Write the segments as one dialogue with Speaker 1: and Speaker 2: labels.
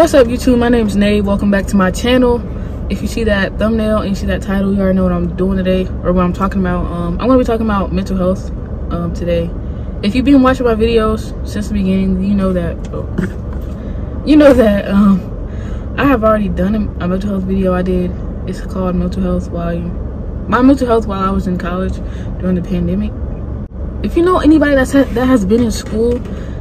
Speaker 1: What's up, YouTube? My name is Nave. Welcome back to my channel. If you see that thumbnail and you see that title, you already know what I'm doing today, or what I'm talking about. I'm going to be talking about mental health today. If you've been watching my videos since the beginning, you know that I have already done a mental health video. It's called Mental Health My mental health while I was in college during the pandemic. If you know anybody that has been in school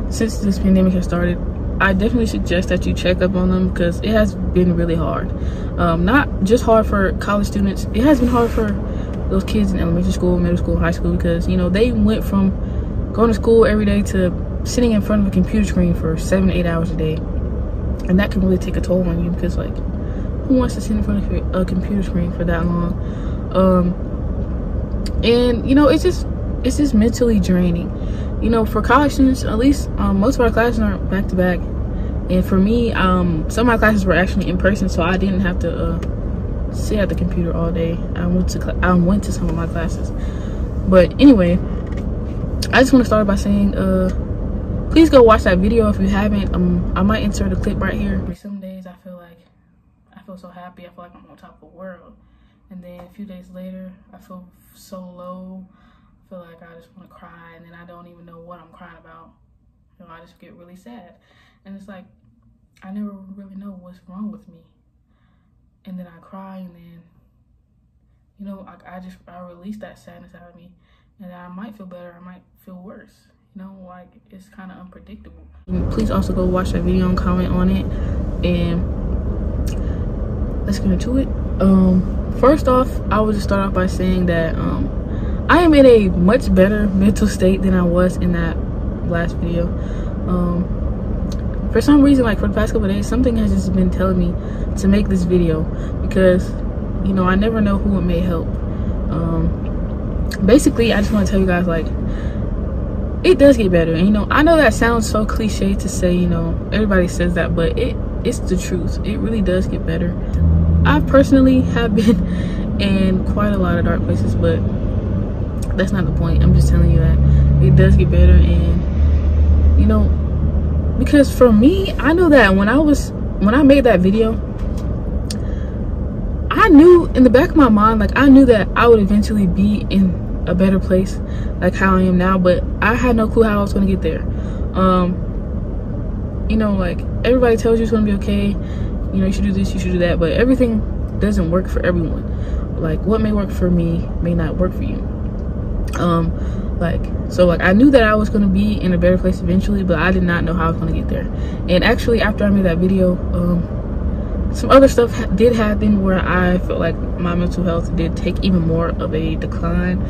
Speaker 1: since this pandemic has started, I definitely suggest that you check up on them, because it has been really hard. Not just hard for college students, it has been hard for those kids in elementary school, middle school, high school, because they went from going to school every day to sitting in front of a computer screen for 7 to 8 hours a day. And that can really take a toll on you, because who wants to sit in front of a computer screen for that long? And it's just mentally draining. For college students, at least most of our classes aren't back to back, and for me, some of my classes were actually in person, so I didn't have to sit at the computer all day. I went to some of my classes. But anyway, I just want to start by saying, please go watch that video if you haven't. I might insert a clip right here. Some days I feel so happy. I feel like I'm on top of the world, and then a few days later I feel so low. I feel like I just want to cry, and then I don't even know what I'm crying about. I just get really sad, and it's like I never really know what's wrong with me. And then I cry, and then I release that sadness out of me, and then I might feel better, I might feel worse. It's kind of unpredictable. Please also go watch that video and comment on it, and let's get into it. First off, I would just start off by saying that I am in a much better mental state than I was in that last video. For some reason, for the past couple of days, something has just been telling me to make this video, because I never know who it may help. Basically, I just want to tell you guys, it does get better. And I know that sounds so cliche to say, everybody says that, but it's the truth. It really does get better. I personally have been in quite a lot of dark places, but that's not the point. I'm just telling you that it does get better. And because for me, I know that when I made that video, I knew in the back of my mind, I knew that I would eventually be in a better place, how I am now, but I had no clue how I was going to get there. Everybody tells you it's going to be okay, you should do this, you should do that, but everything doesn't work for everyone. What may work for me may not work for you. I knew that I was going to be in a better place eventually, but I did not know how I was going to get there. And actually, after I made that video, some other stuff did happen where I felt like my mental health did take even more of a decline.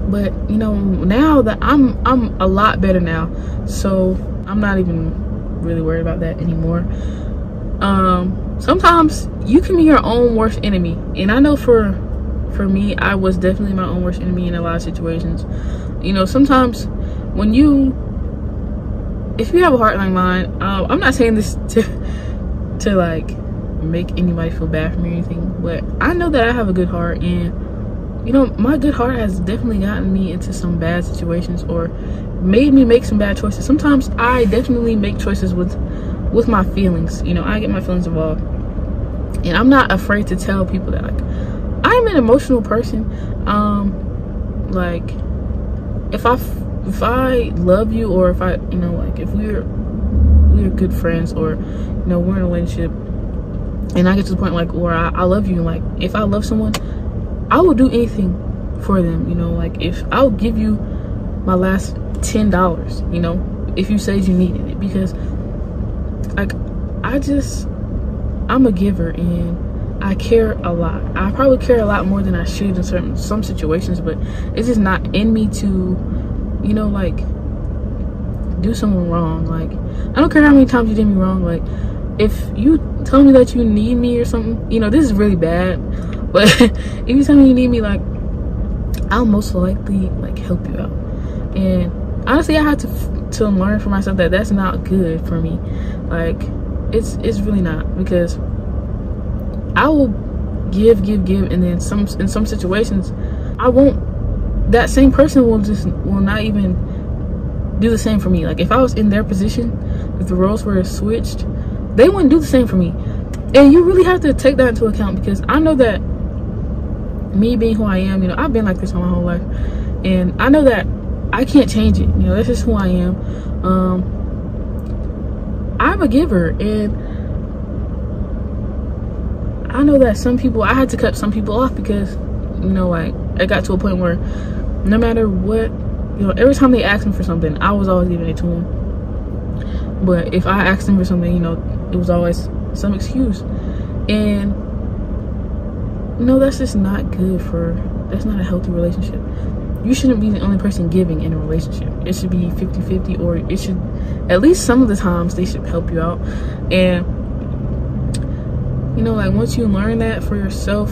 Speaker 1: But now that I'm a lot better now, so I'm not even really worried about that anymore. Sometimes you can be your own worst enemy, and I know for me, I was definitely my own worst enemy in a lot of situations. Sometimes if you have a heart like mine, I'm not saying this to make anybody feel bad for me or anything, but I know that I have a good heart, and my good heart has definitely gotten me into some bad situations, or made me make some bad choices. Sometimes I definitely make choices with my feelings. I get my feelings involved, and I'm not afraid to tell people that I'm an emotional person. If I love you, or if if we're good friends, or we're in a relationship, and I get to the point where I love you, and if I love someone, I will do anything for them. If I'll give you my last $10, if you say you needed it, because I'm a giver, and I care a lot. I probably care a lot more than I should in some situations, but it's just not in me to do someone wrong. I don't care how many times you did me wrong. If you tell me that you need me or something, this is really bad, but if you tell me you need me, I'll most likely help you out. And honestly, I had to learn for myself that that's not good for me. It's really not, because I will give, and then in some situations I won't. That same person will not even do the same for me. If I was in their position, if the roles were switched, they wouldn't do the same for me. And you really have to take that into account, because I know that me being who I am, you know, I've been like this my whole life, and I know that I can't change it. You know, that's just who I am. I'm a giver, and I know that some people, I had to cut some people off because, you know, like, it got to a point where no matter what, you know, every time they asked me for something, I was always giving it to them. But if I asked them for something, you know, it was always some excuse. And no, that's just not good that's not a healthy relationship. You shouldn't be the only person giving in a relationship. It should be 50-50, or it should, at least some of the times, they should help you out. And, you know, like, once you learn that for yourself,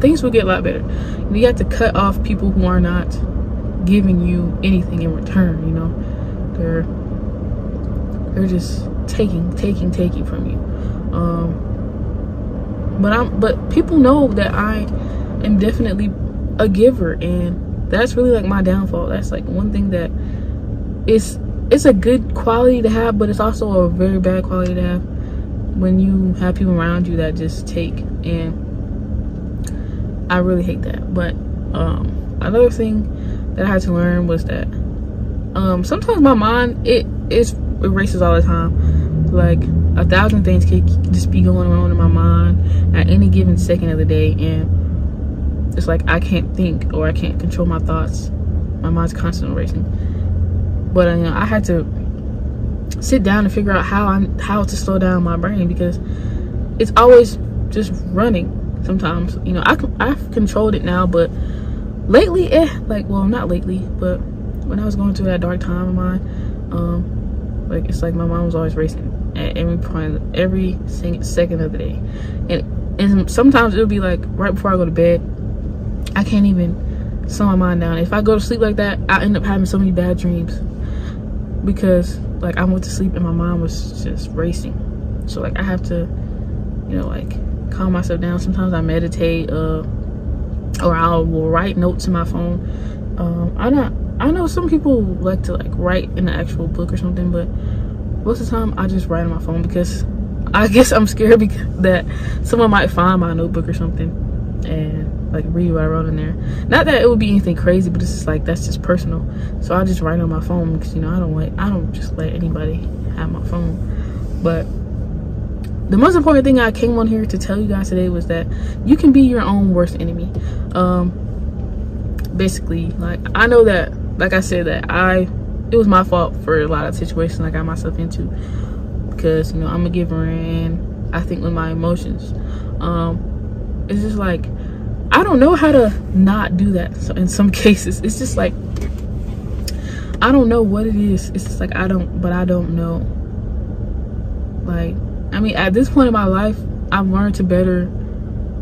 Speaker 1: things will get a lot better. You have to cut off people who are not giving you anything in return, you know. They're just taking from you. But people know that I am definitely a giver, and that's really like my downfall. That's like one thing that it's a good quality to have, but it's also a very bad quality to have when you have people around you that just take, and I really hate that. But another thing that I had to learn was that sometimes my mind, it erases all the time. Like, 1,000 things could just be going on in my mind at any given second of the day, and it's like I can't think, or I can't control my thoughts. My mind's constantly racing. But you know, I had to sit down and figure out how to slow down my brain, because it's always just running. Sometimes, you know, I've controlled it now, but lately, well, not lately, but when I was going through that dark time of mine, like, it's like my mind was always racing at every second of the day, and sometimes it'll be like right before I go to bed, I can't even slow my mind down. If I go to sleep like that, I end up having so many bad dreams, because like I went to sleep and my mind was just racing. So like I have to, you know, like, calm myself down. Sometimes I meditate, or I will write notes in my phone. I know some people like to like write in an actual book or something, but most of the time I just write on my phone, because I guess I'm scared that someone might find my notebook or something and like read what I wrote in there. Not that it would be anything crazy, but it's just like, that's just personal. So I just write on my phone, because, you know, I don't just let anybody have my phone. But the most important thing I came on here to tell you guys today was that you can be your own worst enemy. Basically, like, I know that, like I said, that it was my fault for a lot of situations I got myself into, because, you know, I'm a giver and I think with my emotions. It's just like, I don't know how to not do that. So in some cases, it's just like, I don't know what it is. It's just like, I don't know. Like, I mean, at this point in my life, I've learned to better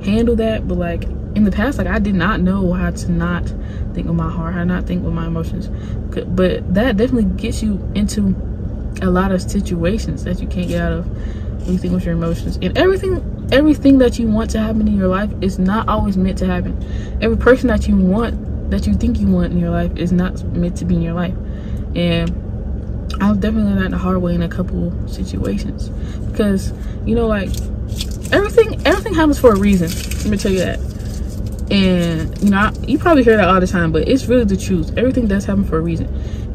Speaker 1: handle that. But like in the past, like, I did not know how to not think with my heart, how to not think with my emotions. But that definitely gets you into a lot of situations that you can't get out of when you think with your emotions. And everything that you want to happen in your life is not always meant to happen. Every person that you want, that you think you want in your life, is not meant to be in your life. And I've definitely learned that the hard way in a couple situations, because, you know, like, everything happens for a reason. Let me tell you that. And, you know, you probably hear that all the time, but it's really the truth. Everything does happen for a reason.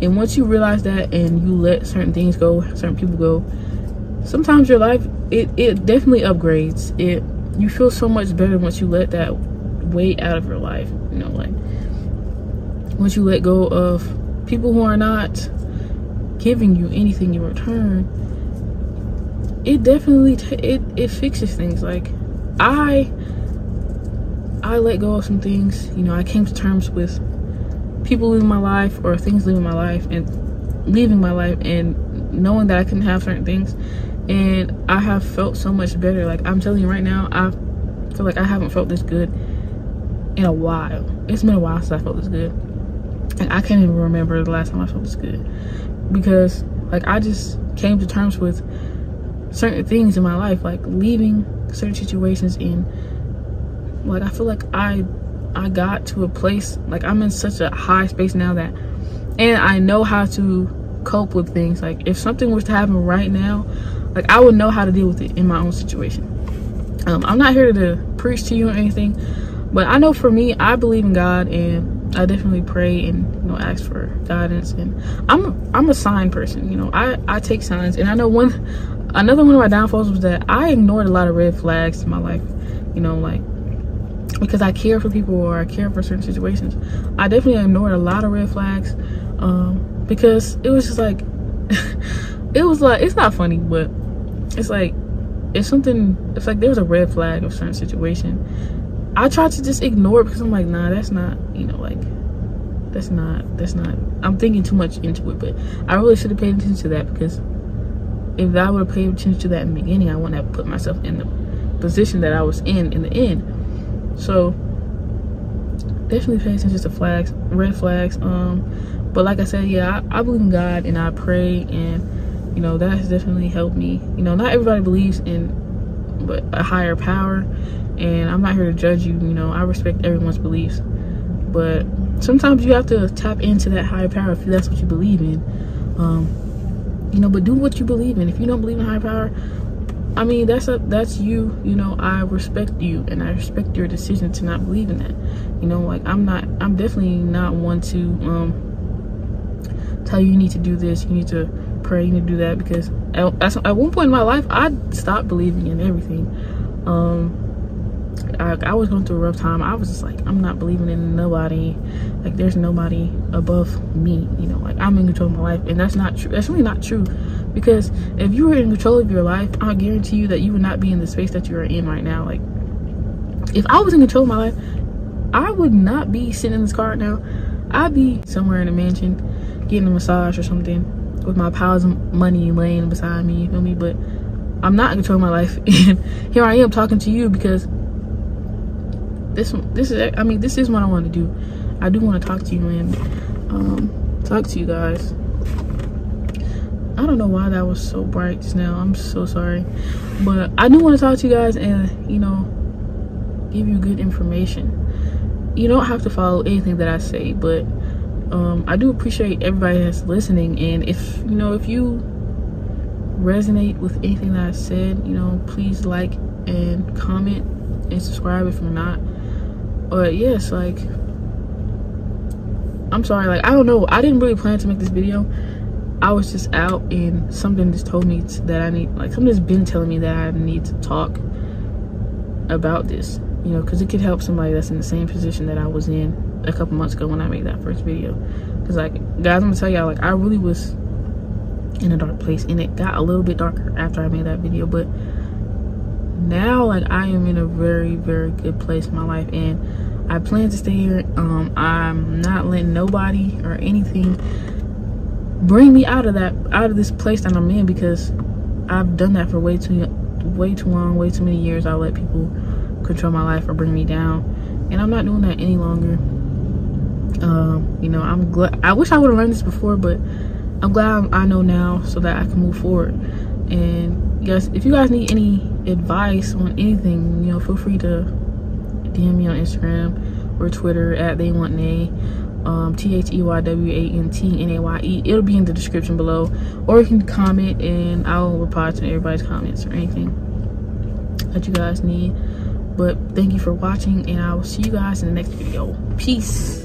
Speaker 1: And once you realize that, and you let certain things go, certain people go, sometimes your life, it definitely upgrades. You feel so much better once you let that weight out of your life. You know, like, once you let go of people who are not giving you anything in return, it definitely it fixes things. Like, I let go of some things. You know, I came to terms with people leaving my life, or things leaving my life, and leaving my life, and knowing that I couldn't have certain things. And I have felt so much better. Like, I'm telling you right now, I feel like I haven't felt this good in a while. It's been a while since I felt this good, and I can't even remember the last time I felt this good, because like, I just came to terms with certain things in my life, like leaving certain situations. And like, I feel like I got to a place, like, I'm in such a high space now that, and I know how to cope with things. Like if something was to happen right now, like I would know how to deal with it in my own situation. I'm not here to preach to you or anything, but I know for me, I believe in God, and I definitely pray and, you know, ask for guidance. And I'm a sign person, you know. I take signs, and I know another one of my downfalls was that I ignored a lot of red flags in my life, you know, like because I care for people or I care for certain situations. I definitely ignored a lot of red flags because it was just like it was like, it's not funny, but it's like it's like there's a red flag of a certain situation, I try to just ignore it because I'm like, nah, that's not, you know, like that's not I'm thinking too much into it. But I really should have paid attention to that, because if I would have paid attention to that in the beginning, I wouldn't have put myself in the position that I was in the end. So definitely pay attention to flags, red flags. But like I said, yeah, I believe in God and I pray, and you know, that has definitely helped me. You know, not everybody believes in but a higher power, and I'm not here to judge you. You know, I respect everyone's beliefs, but sometimes you have to tap into that higher power if that's what you believe in. You know, but do what you believe in. If you don't believe in higher power, I mean, that's you. You know, I respect you, and I respect your decision to not believe in that. You know, like I'm definitely not one to tell you need to do this, you need to pray, you need to do that, because at one point in my life, I stopped believing in everything. I was going through a rough time. I was just like, I'm not believing in nobody. Like, there's nobody above me. You know, like I'm in control of my life, and that's not true. That's really not true, because if you were in control of your life, I guarantee you that you would not be in the space that you are in right now. Like, if I was in control of my life, I would not be sitting in this car right now. I'd be somewhere in a mansion, getting a massage or something, with my piles of money laying beside me, you feel me? But I'm not in control of my life, and here I am talking to you because this is what I want to do. I do want to talk to you and talk to you guys. I don't know why that was so bright just now. I'm so sorry, but I do want to talk to you guys and, you know, give you good information. You don't have to follow anything that I say, but I do appreciate everybody that's listening. And if you resonate with anything that I said, you know, please like and comment and subscribe if you're not. But yes, like, I'm sorry, like, I don't know, I didn't really plan to make this video. I was just out and something just told me that I need, like, something's been telling me that I need to talk about this, you know, because it could help somebody that's in the same position that I was in a couple months ago when I made that first video. Because, like, guys, I'm gonna tell y'all, like, I really was in a dark place, and it got a little bit darker after I made that video, but now, like, I am in a very, very good place in my life, and I plan to stay here. I'm not letting nobody or anything bring me out of this place that I'm in, because I've done that for way too long, way too many years. I let people control my life or bring me down, and I'm not doing that any longer. You know, I'm glad. I wish I would have learned this before, but I'm glad I know now so that I can move forward. And guys, if you guys need any advice on anything, you know, feel free to DM me on Instagram or Twitter at TheyWantNay, TheyWantNaye. It'll be in the description below, or you can comment and I'll reply to everybody's comments or anything that you guys need. But thank you for watching, and I will see you guys in the next video. Peace.